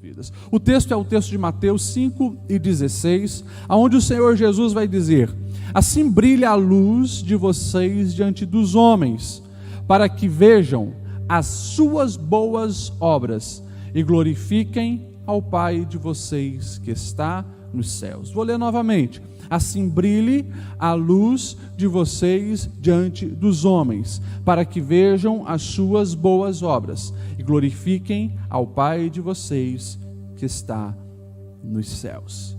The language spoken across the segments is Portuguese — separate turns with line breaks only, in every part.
vidas. O texto é o texto de Mateus 5:16, onde o Senhor Jesus vai dizer: assim brilha a luz de vocês diante dos homens, para que vejam as suas boas obras e glorifiquem ao Pai de vocês que está nos céus. Vou ler novamente. Assim brilhe a luz de vocês diante dos homens, para que vejam as suas boas obras e glorifiquem ao Pai de vocês que está nos céus.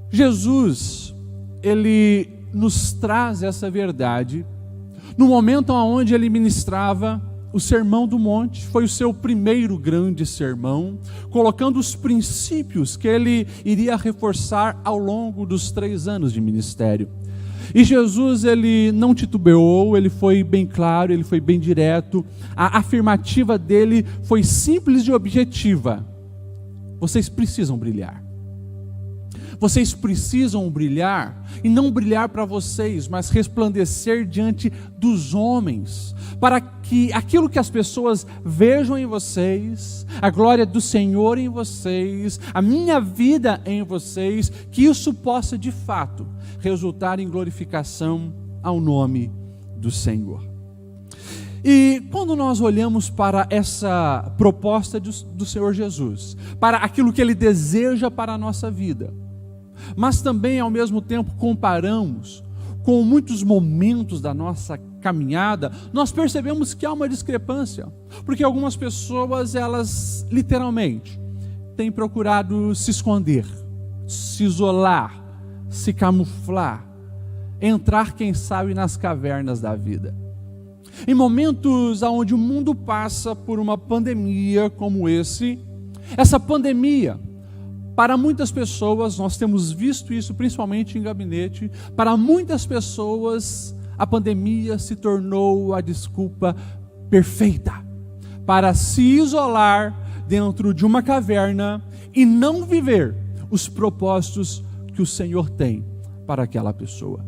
Jesus, ele nos traz essa verdade no momento onde ele ministrava o Sermão do Monte. Foi o seu primeiro grande sermão, colocando os princípios que ele iria reforçar ao longo dos 3 anos de ministério. E Jesus, ele não titubeou, ele foi bem claro, ele foi bem direto. A afirmativa dele foi simples e objetiva: vocês precisam brilhar. Vocês precisam brilhar, e não brilhar para vocês, mas resplandecer diante dos homens, para que aquilo que as pessoas vejam em vocês, a glória do Senhor em vocês, a minha vida em vocês, que isso possa de fato resultar em glorificação ao nome do Senhor. E quando nós olhamos para essa proposta do Senhor Jesus, para aquilo que Ele deseja para a nossa vida, mas também ao mesmo tempo comparamos com muitos momentos da nossa caminhada, nós percebemos que há uma discrepância, porque algumas pessoas, elas literalmente têm procurado se esconder, se isolar, se camuflar, entrar, quem sabe, nas cavernas da vida. Em momentos onde o mundo passa por uma pandemia como essa pandemia, para muitas pessoas, nós temos visto isso principalmente em gabinete, para muitas pessoas a pandemia se tornou a desculpa perfeita para se isolar dentro de uma caverna e não viver os propósitos que o Senhor tem para aquela pessoa.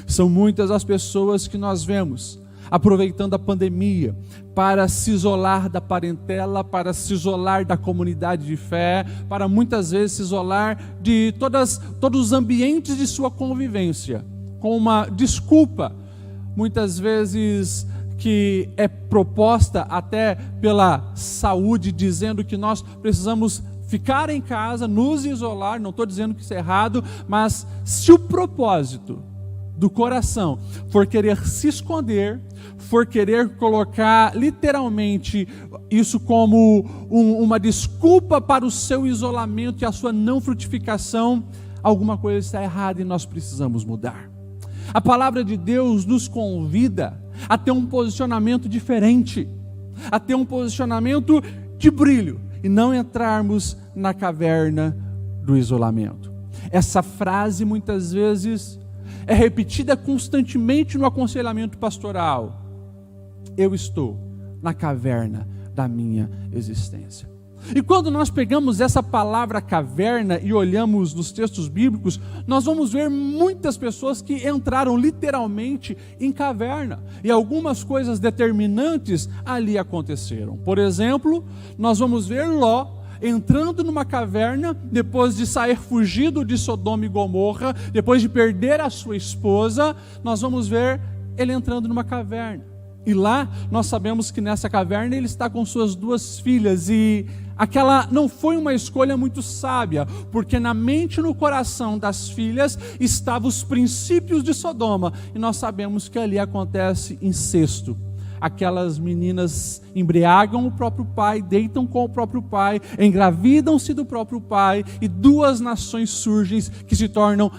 São muitas as pessoas que nós vemos aproveitando a pandemia para se isolar da parentela, para se isolar da comunidade de fé, para muitas vezes se isolar de todos os ambientes de sua convivência, com uma desculpa, muitas vezes que é proposta até pela saúde, dizendo que nós precisamos ficar em casa, nos isolar. Não estou dizendo que isso é errado, mas se o propósito do coração for querer se esconder, for querer colocar literalmente isso como uma desculpa para o seu isolamento e a sua não frutificação, alguma coisa está errada e nós precisamos mudar. A palavra de Deus nos convida a ter um posicionamento diferente, a ter um posicionamento de brilho e não entrarmos na caverna do isolamento. Essa frase muitas vezes é repetida constantemente no aconselhamento pastoral: eu estou na caverna da minha existência. E quando nós pegamos essa palavra caverna e olhamos nos textos bíblicos, nós vamos ver muitas pessoas que entraram literalmente em caverna, e algumas coisas determinantes ali aconteceram. Por exemplo, nós vamos ver Ló entrando numa caverna, depois de sair fugido de Sodoma e Gomorra, depois de perder a sua esposa, nós vamos ver ele entrando numa caverna. E lá nós sabemos que nessa caverna ele está com suas 2 filhas, e aquela não foi uma escolha muito sábia, porque na mente e no coração das filhas estavam os princípios de Sodoma, e nós sabemos que ali acontece incesto. Aquelas meninas embriagam o próprio pai, deitam com o próprio pai, engravidam-se do próprio pai, e 2 nações surgem que se tornam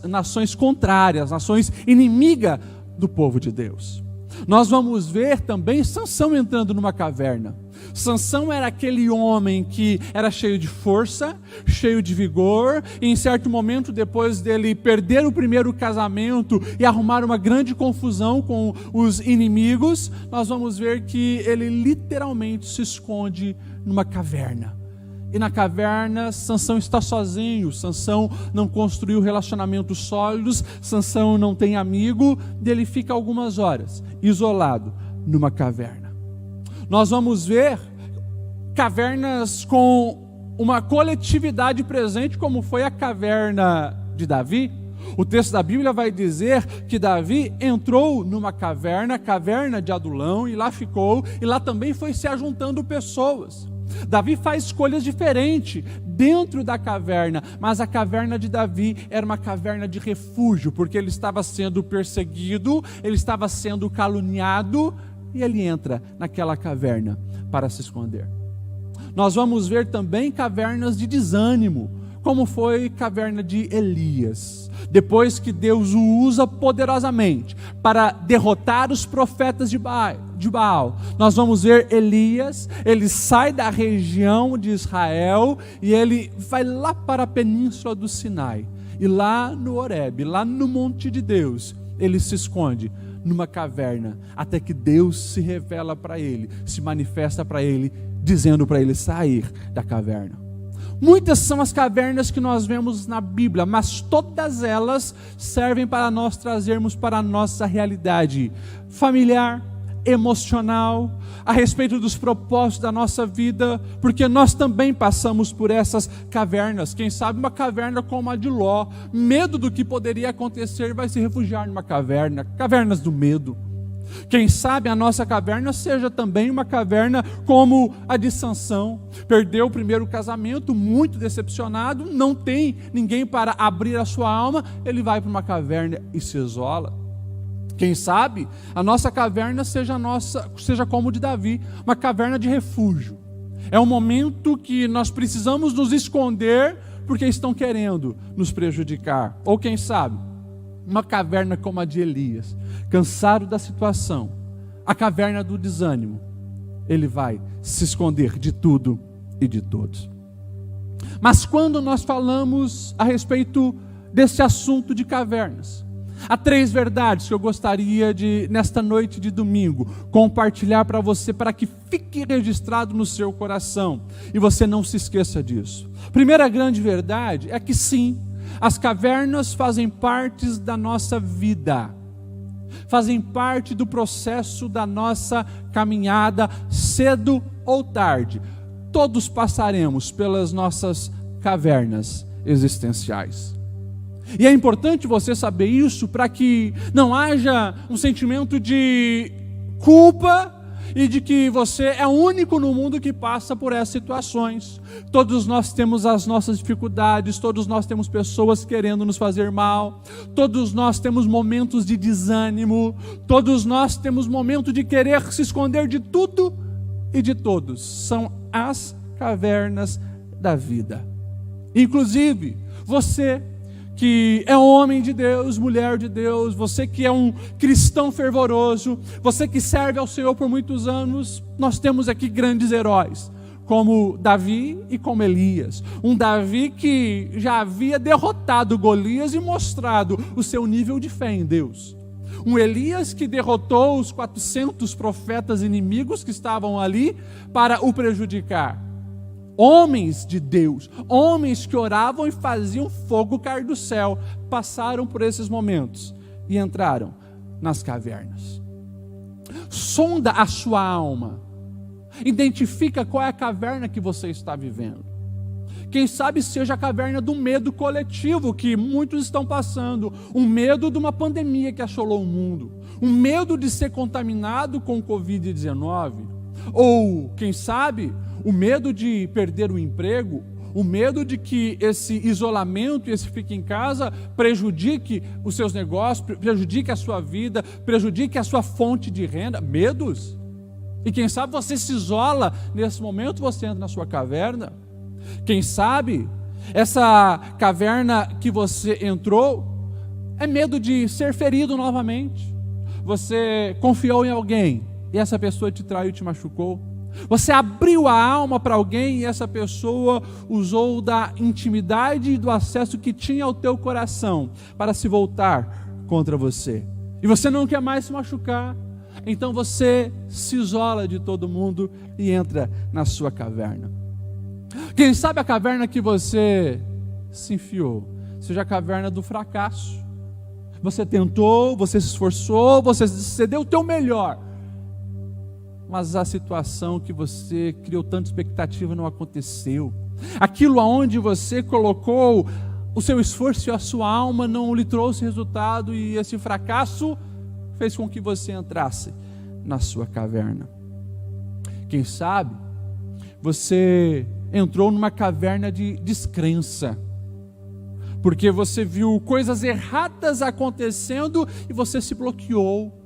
nações contrárias, nações inimigas do povo de Deus. Nós vamos ver também Sansão entrando numa caverna. Sansão era aquele homem que era cheio de força, cheio de vigor, e em certo momento, depois dele perder o primeiro casamento e arrumar uma grande confusão com os inimigos, nós vamos ver que ele literalmente se esconde numa caverna. E na caverna, Sansão está sozinho, Sansão não construiu relacionamentos sólidos, Sansão não tem amigo, e ele fica algumas horas isolado numa caverna. Nós vamos ver cavernas com uma coletividade presente, como foi a caverna de Davi. O texto da Bíblia vai dizer que Davi entrou numa caverna, a caverna de Adulão, e lá ficou, e lá também foi se ajuntando pessoas. Davi faz escolhas diferentes dentro da caverna, mas a caverna de Davi era uma caverna de refúgio, porque ele estava sendo perseguido, ele estava sendo caluniado, e ele entra naquela caverna para se esconder. Nós vamos ver também cavernas de desânimo, como foi a caverna de Elias. Depois que Deus o usa poderosamente para derrotar os profetas de Baal, nós vamos ver Elias, ele sai da região de Israel e ele vai lá para a península do Sinai. E lá no Horebe, lá no monte de Deus, ele se esconde numa caverna, até que Deus se revela para ele, se manifesta para ele, dizendo para ele sair da caverna. Muitas são as cavernas que nós vemos na Bíblia, mas todas elas servem para nós trazermos para a nossa realidade familiar, emocional, a respeito dos propósitos da nossa vida, porque nós também passamos por essas cavernas. Quem sabe uma caverna como a de Ló, medo do que poderia acontecer, vai se refugiar numa caverna, cavernas do medo. Quem sabe a nossa caverna seja também uma caverna como a de Sansão. Perdeu o primeiro casamento, muito decepcionado, não tem ninguém para abrir a sua alma, ele vai para uma caverna e se isola. Quem sabe a nossa caverna seja como de Davi, uma caverna de refúgio. É um momento que nós precisamos nos esconder porque estão querendo nos prejudicar. Ou quem sabe, uma caverna como a de Elias, cansado da situação, a caverna do desânimo, ele vai se esconder de tudo e de todos. Mas quando nós falamos a respeito desse assunto de cavernas, há 3 verdades que eu gostaria de, nesta noite de domingo, compartilhar para você, para que fique registrado no seu coração e você não se esqueça disso. Primeira grande verdade é que sim, as cavernas fazem parte da nossa vida, fazem parte do processo da nossa caminhada, cedo ou tarde. Todos passaremos pelas nossas cavernas existenciais. E é importante você saber isso para que não haja um sentimento de culpa e de que você é o único no mundo que passa por essas situações. Todos nós temos as nossas dificuldades, todos nós temos pessoas querendo nos fazer mal, todos nós temos momentos de desânimo, todos nós temos momentos de querer se esconder de tudo e de todos. São as cavernas da vida. Inclusive, você que é homem de Deus, mulher de Deus, você que é um cristão fervoroso, você que serve ao Senhor por muitos anos, nós temos aqui grandes heróis, como Davi e como Elias. Um Davi que já havia derrotado Golias e mostrado o seu nível de fé em Deus. Um Elias que derrotou os 400 profetas inimigos que estavam ali para o prejudicar. Homens de Deus, homens que oravam e faziam fogo cair do céu, passaram por esses momentos e entraram nas cavernas. Sonda a sua alma, identifica qual é a caverna que você está vivendo. Quem sabe seja a caverna do medo coletivo que muitos estão passando, um medo de uma pandemia que assolou o mundo, um medo de ser contaminado com o Covid-19, ou quem sabe o medo de perder o emprego, o medo de que esse isolamento e esse fique em casa prejudique os seus negócios, prejudique a sua vida, prejudique a sua fonte de renda, medos. E quem sabe você se isola, nesse momento você entra na sua caverna. Quem sabe essa caverna que você entrou é medo de ser ferido novamente. Você confiou em alguém e essa pessoa te traiu e te machucou. Você abriu a alma para alguém e essa pessoa usou da intimidade e do acesso que tinha ao teu coração para se voltar contra você. E você não quer mais se machucar, então você se isola de todo mundo e entra na sua caverna. Quem sabe a caverna que você se enfiou seja a caverna do fracasso. Você tentou, você se esforçou, você deu o teu melhor, mas a situação que você criou tanta expectativa não aconteceu. Aquilo aonde você colocou o seu esforço e a sua alma não lhe trouxe resultado, e esse fracasso fez com que você entrasse na sua caverna. Quem sabe você entrou numa caverna de descrença, porque você viu coisas erradas acontecendo e você se bloqueou.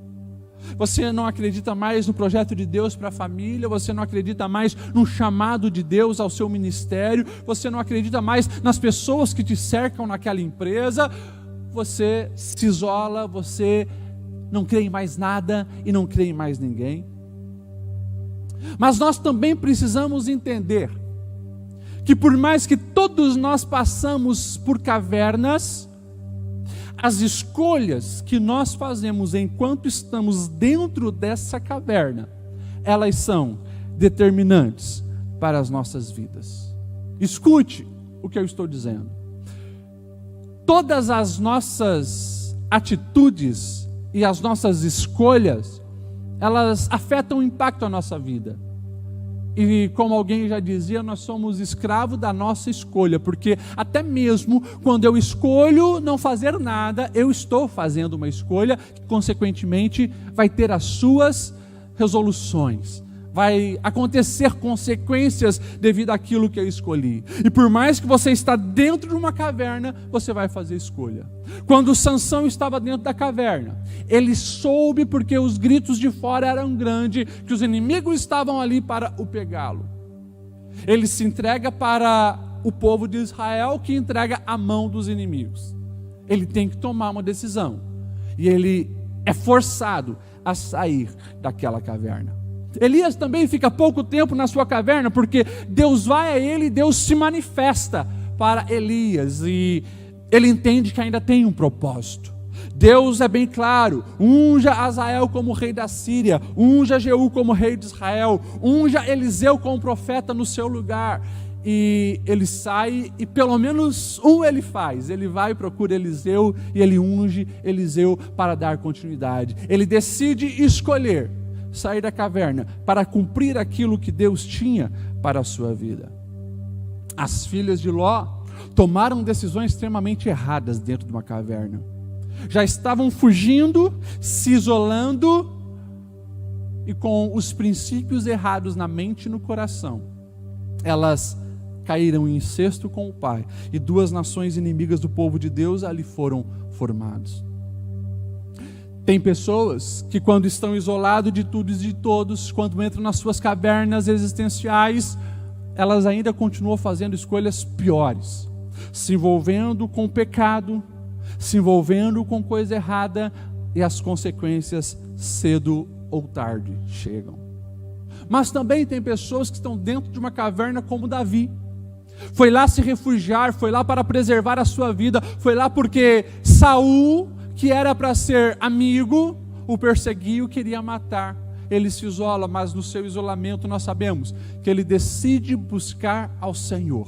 Você não acredita mais no projeto de Deus para a família, você não acredita mais no chamado de Deus ao seu ministério, você não acredita mais nas pessoas que te cercam naquela empresa, você se isola, você não crê em mais nada e não crê em mais ninguém. Mas nós também precisamos entender que por mais que todos nós passamos por cavernas, as escolhas que nós fazemos enquanto estamos dentro dessa caverna, elas são determinantes para as nossas vidas. Escute o que eu estou dizendo. Todas as nossas atitudes e as nossas escolhas, elas afetam o impacto da nossa vida. E como alguém já dizia, nós somos escravos da nossa escolha, porque até mesmo quando eu escolho não fazer nada, eu estou fazendo uma escolha que consequentemente vai ter as suas resoluções. Vai acontecer consequências devido àquilo que eu escolhi. E por mais que você está dentro de uma caverna, você vai fazer escolha. Quando Sansão estava dentro da caverna, ele soube, porque os gritos de fora eram grandes, que os inimigos estavam ali para o pegá-lo. Ele se entrega para o povo de Israel, que entrega a mão dos inimigos. Ele tem que tomar uma decisão. E ele é forçado a sair daquela caverna. Elias também fica pouco tempo na sua caverna, porque Deus vai a ele e Deus se manifesta para Elias, e ele entende que ainda tem um propósito. Deus é bem claro: unja Azael como rei da Síria, unja Jeú como rei de Israel, unja Eliseu como profeta no seu lugar. E ele sai, e pelo menos ele faz. Ele vai e procura Eliseu, e ele unge Eliseu para dar continuidade. Ele decide escolher sair da caverna para cumprir aquilo que Deus tinha para a sua vida. As filhas de Ló tomaram decisões extremamente erradas dentro de uma caverna. Já estavam fugindo, se isolando, e com os princípios errados na mente e no coração, elas caíram em incesto com o pai, e duas nações inimigas do povo de Deus ali foram formadas. Tem pessoas que, quando estão isolados de tudo e de todos, quando entram nas suas cavernas existenciais, elas ainda continuam fazendo escolhas piores, se envolvendo com o pecado, se envolvendo com coisa errada, e as consequências cedo ou tarde chegam. Mas também tem pessoas que estão dentro de uma caverna, como Davi. Foi lá se refugiar, foi lá para preservar a sua vida, foi lá porque Saul, que era para ser amigo, o perseguiu, queria matar. Ele se isola, mas no seu isolamento nós sabemos que ele decide buscar ao Senhor.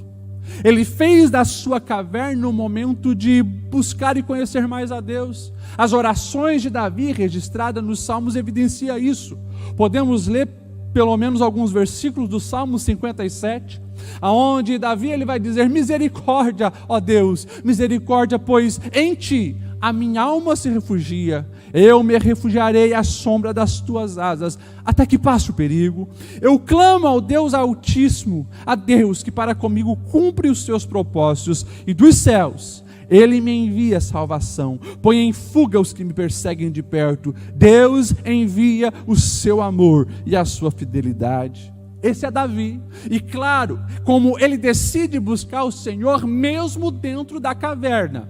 Ele fez da sua caverna um momento de buscar e conhecer mais a Deus. As orações de Davi, registradas nos Salmos, evidenciam isso. Podemos ler pelo menos alguns versículos do Salmo 57, aonde Davi ele vai dizer: misericórdia, ó Deus, misericórdia, pois em ti a minha alma se refugia. Eu me refugiarei à sombra das tuas asas, até que passe o perigo. Eu clamo ao Deus Altíssimo, a Deus que para comigo cumpre os seus propósitos, e dos céus Ele me envia salvação. Põe em fuga os que me perseguem de perto. Deus envia o seu amor e a sua fidelidade. Esse é Davi. E claro, como ele decide buscar o Senhor mesmo dentro da caverna,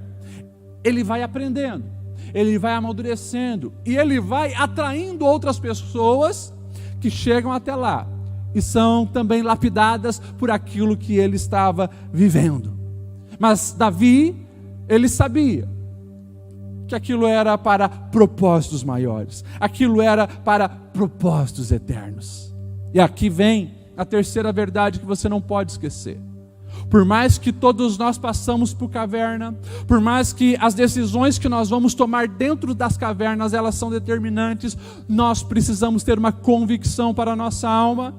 ele vai aprendendo, ele vai amadurecendo, e ele vai atraindo outras pessoas que chegam até lá e são também lapidadas por aquilo que ele estava vivendo. Mas Davi, ele sabia que aquilo era para propósitos maiores, aquilo era para propósitos eternos. E aqui vem a terceira verdade que você não pode esquecer. Por mais que todos nós passamos por caverna, por mais que as decisões que nós vamos tomar dentro das cavernas, elas são determinantes, nós precisamos ter uma convicção para a nossa alma.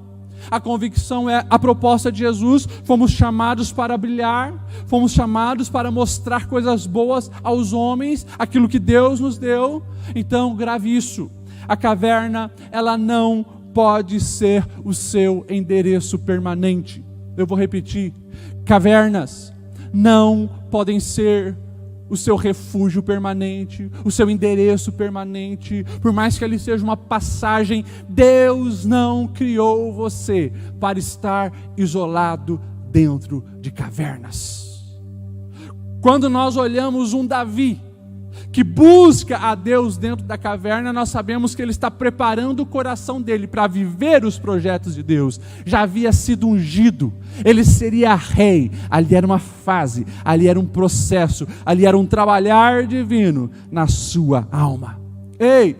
A convicção é a proposta de Jesus. Fomos chamados para brilhar, fomos chamados para mostrar coisas boas aos homens, aquilo que Deus nos deu. Então grave isso: a caverna, ela não pode ser o seu endereço permanente. Eu vou repetir: cavernas não podem ser o seu refúgio permanente, o seu endereço permanente. Por mais que ele seja uma passagem, Deus não criou você para estar isolado dentro de cavernas. Quando nós olhamos um Davi que busca a Deus dentro da caverna, nós sabemos que ele está preparando o coração dele para viver os projetos de Deus. Já havia sido ungido, ele seria rei. Ali era uma fase, ali era um processo, ali era um trabalhar divino na sua alma. Ei,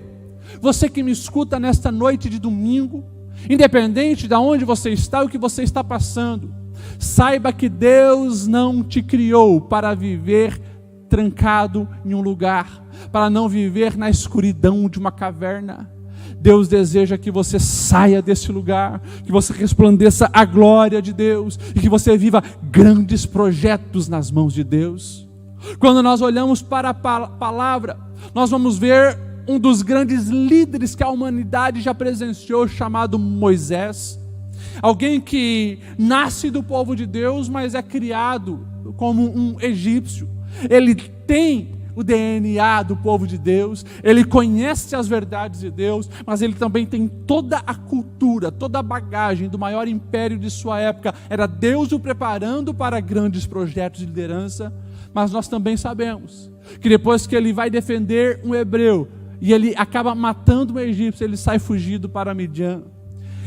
você que me escuta nesta noite de domingo, independente de onde você está e o que você está passando, saiba que Deus não te criou para viver trancado em um lugar, para não viver na escuridão de uma caverna. Deus deseja que você saia desse lugar, que você resplandeça a glória de Deus e que você viva grandes projetos nas mãos de Deus. Quando nós olhamos para a palavra, nós vamos ver um dos grandes líderes que a humanidade já presenciou, chamado Moisés. Alguém que nasce do povo de Deus, mas é criado como um egípcio. Ele tem o DNA do povo de Deus, ele conhece as verdades de Deus, mas ele também tem toda a cultura, toda a bagagem do maior império de sua época. Era Deus o preparando para grandes projetos de liderança. Mas nós também sabemos que depois que ele vai defender um hebreu e ele acaba matando um egípcio, ele sai fugido para Midian.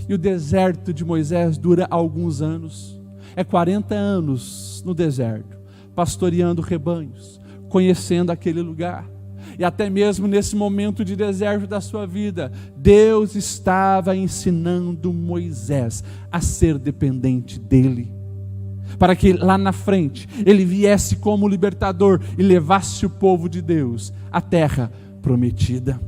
E o deserto de Moisés dura alguns anos. É 40 anos no deserto, pastoreando rebanhos, conhecendo aquele lugar. E até mesmo nesse momento de deserto da sua vida, Deus estava ensinando Moisés a ser dependente dele, para que lá na frente ele viesse como libertador e levasse o povo de Deus à terra prometida.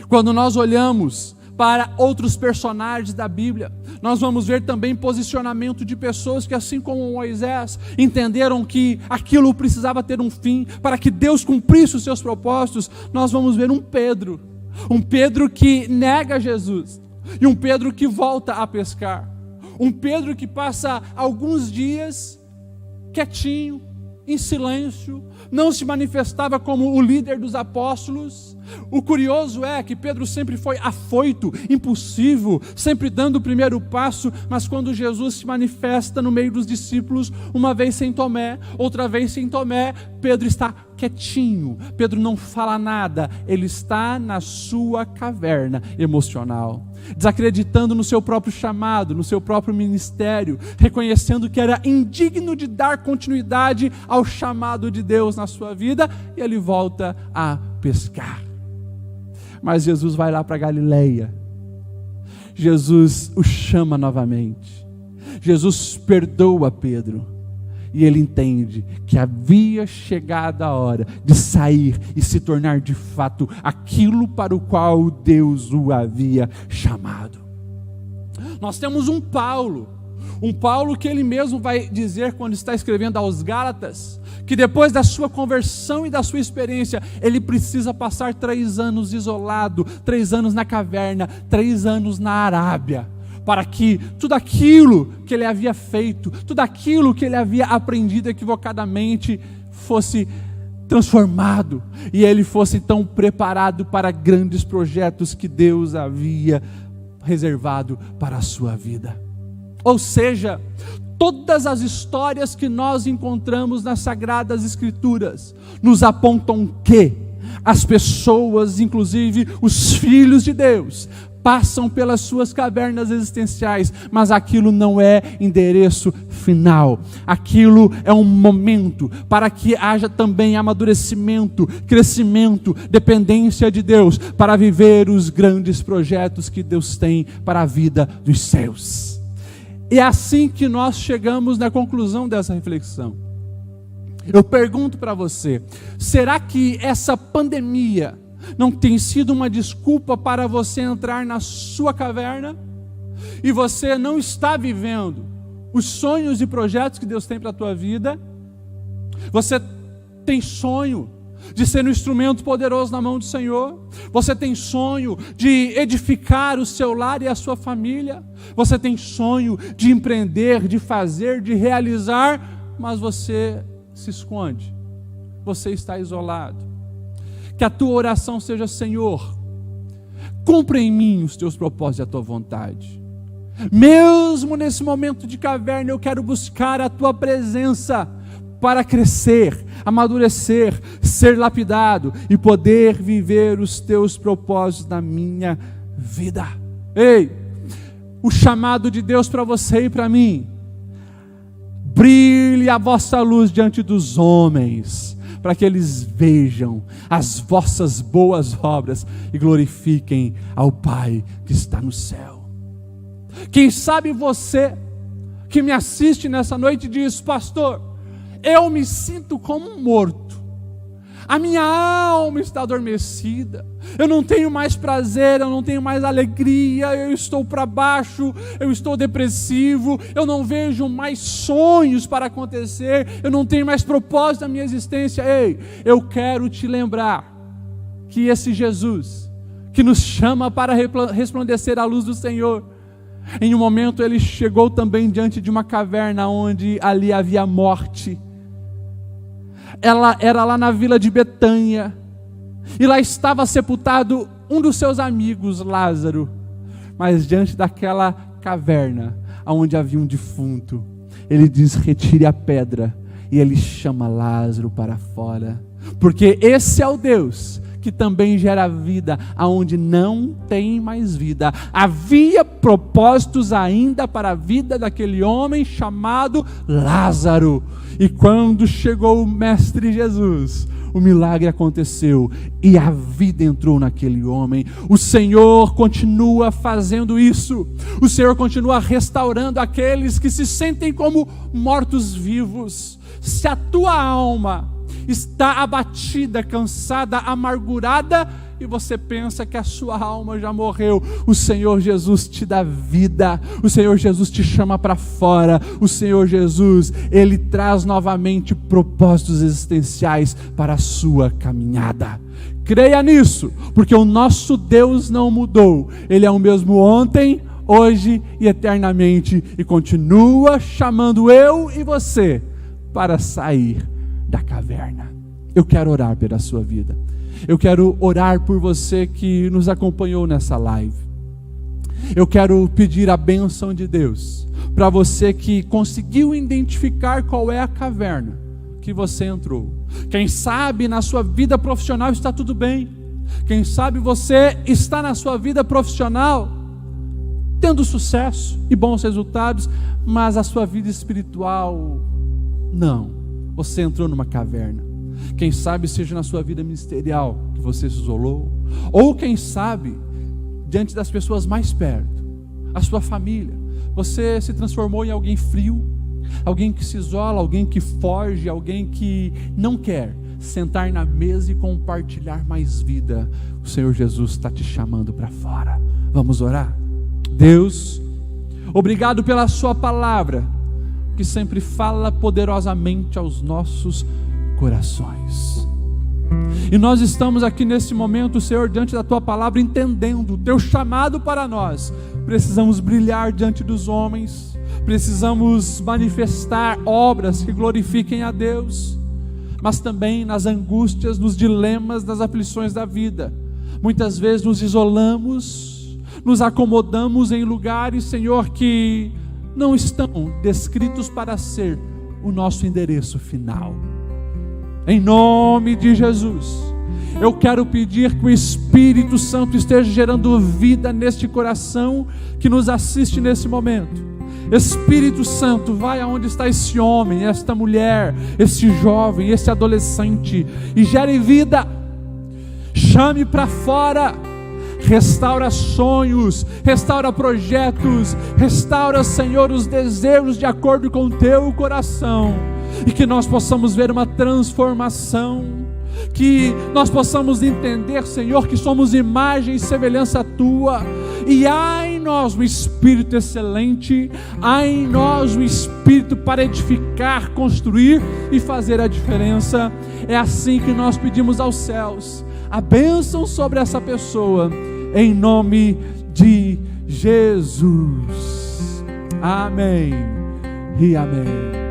Quando nós olhamos para outros personagens da Bíblia, nós vamos ver também posicionamento de pessoas que, assim como Moisés, entenderam que aquilo precisava ter um fim, para que Deus cumprisse os seus propósitos. Nós vamos ver um Pedro que nega Jesus, e um Pedro que volta a pescar, um Pedro que passa alguns dias quietinho, em silêncio, não se manifestava como o líder dos apóstolos. O curioso é que Pedro sempre foi afoito, impulsivo, sempre dando o primeiro passo, mas quando Jesus se manifesta no meio dos discípulos, uma vez sem Tomé, outra vez sem Tomé, Pedro está quietinho, Pedro não fala nada, ele está na sua caverna emocional, desacreditando no seu próprio chamado, no seu próprio ministério, reconhecendo que era indigno de dar continuidade ao chamado de Deus na sua vida, e ele volta a pescar. Mas Jesus vai lá para Galileia, Jesus o chama novamente, Jesus perdoa Pedro, e ele entende que havia chegado a hora de sair e se tornar de fato aquilo para o qual Deus o havia chamado. Nós temos um Paulo que ele mesmo vai dizer quando está escrevendo aos Gálatas, que depois da sua conversão e da sua experiência, ele precisa passar 3 anos isolado, 3 anos na caverna, 3 anos na Arábia, para que tudo aquilo que ele havia feito, tudo aquilo que ele havia aprendido equivocadamente fosse transformado, e ele fosse então preparado para grandes projetos que Deus havia reservado para a sua vida. Ou seja, todas as histórias que nós encontramos nas Sagradas Escrituras nos apontam que as pessoas, inclusive os filhos de Deus, passam pelas suas cavernas existenciais, mas aquilo não é endereço final. Aquilo é um momento para que haja também amadurecimento, crescimento, dependência de Deus, para viver os grandes projetos que Deus tem para a vida dos céus. E é assim que nós chegamos na conclusão dessa reflexão. Eu pergunto para você, será que essa pandemia não tem sido uma desculpa para você entrar na sua caverna? E você não está vivendo os sonhos e projetos que Deus tem para a tua vida? Você tem sonho de ser um instrumento poderoso na mão do Senhor? Você tem sonho de edificar o seu lar e a sua família? Você tem sonho de empreender, de fazer, de realizar, mas você se esconde, você está isolado. Que a tua oração seja: Senhor, cumpra em mim os teus propósitos e a tua vontade. Mesmo nesse momento de caverna, eu quero buscar a tua presença para crescer, amadurecer, ser lapidado e poder viver os teus propósitos na minha vida. Ei, o chamado de Deus para você e para mim: brilhe a vossa luz diante dos homens, para que eles vejam as vossas boas obras e glorifiquem ao Pai que está no céu. Quem sabe você que me assiste nessa noite diz: pastor, eu me sinto como um morto, a minha alma está adormecida, eu não tenho mais prazer, eu não tenho mais alegria, eu estou para baixo, eu estou depressivo, eu não vejo mais sonhos para acontecer, eu não tenho mais propósito na minha existência. Ei, eu quero te lembrar que esse Jesus, que nos chama para resplandecer a luz do Senhor, em um momento ele chegou também diante de uma caverna onde ali havia morte. Ela era lá na vila de Betânia, e lá estava sepultado um dos seus amigos, Lázaro. Mas diante daquela caverna, onde havia um defunto, ele diz: retire a pedra, e ele chama Lázaro para fora, porque esse é o Deus que também gera vida aonde não tem mais vida. Havia propósitos ainda para a vida daquele homem chamado Lázaro. E quando chegou o Mestre Jesus, o milagre aconteceu e a vida entrou naquele homem. O Senhor continua fazendo isso. O Senhor continua restaurando aqueles que se sentem como mortos-vivos. Se a tua alma está abatida, cansada, amargurada, e você pensa que a sua alma já morreu, o Senhor Jesus te dá vida, o Senhor Jesus te chama para fora, o Senhor Jesus, Ele traz novamente propósitos existenciais para a sua caminhada. Creia nisso, porque o nosso Deus não mudou, Ele é o mesmo ontem, hoje e eternamente, e continua chamando eu e você para sair da caverna. Eu quero orar pela sua vida. Eu quero orar por você que nos acompanhou nessa live. Eu quero pedir a bênção de Deus para você que conseguiu identificar qual é a caverna que você entrou. Quem sabe na sua vida profissional está tudo bem. Quem sabe você está na sua vida profissional tendo sucesso e bons resultados, mas a sua vida espiritual não. Você entrou numa caverna. Quem sabe seja na sua vida ministerial que você se isolou, ou quem sabe diante das pessoas mais perto, a sua família, você se transformou em alguém frio, alguém que se isola, alguém que foge, alguém que não quer sentar na mesa e compartilhar mais vida. O Senhor Jesus está te chamando para fora. Vamos orar? Deus, obrigado pela sua palavra, que sempre fala poderosamente aos nossos corações. E nós estamos aqui nesse momento, Senhor, diante da tua palavra, entendendo o teu chamado para nós. Precisamos brilhar diante dos homens, precisamos manifestar obras que glorifiquem a Deus, mas também nas angústias, nos dilemas, nas aflições da vida. Muitas vezes nos isolamos, nos acomodamos em lugares, Senhor, que não estão descritos para ser o nosso endereço final. Em nome de Jesus, eu quero pedir que o Espírito Santo esteja gerando vida neste coração que nos assiste nesse momento. Espírito Santo, vai aonde está esse homem, esta mulher, esse jovem, esse adolescente, e gere vida. Chame para fora restaura sonhos, restaura projetos, restaura, Senhor, os desejos de acordo com o teu coração, e que nós possamos ver uma transformação, que nós possamos entender, Senhor, que somos imagem e semelhança tua, e há em nós um espírito excelente, há em nós um espírito para edificar, construir e fazer a diferença. É assim que nós pedimos aos céus a bênção sobre essa pessoa, em nome de Jesus. Amém e amém.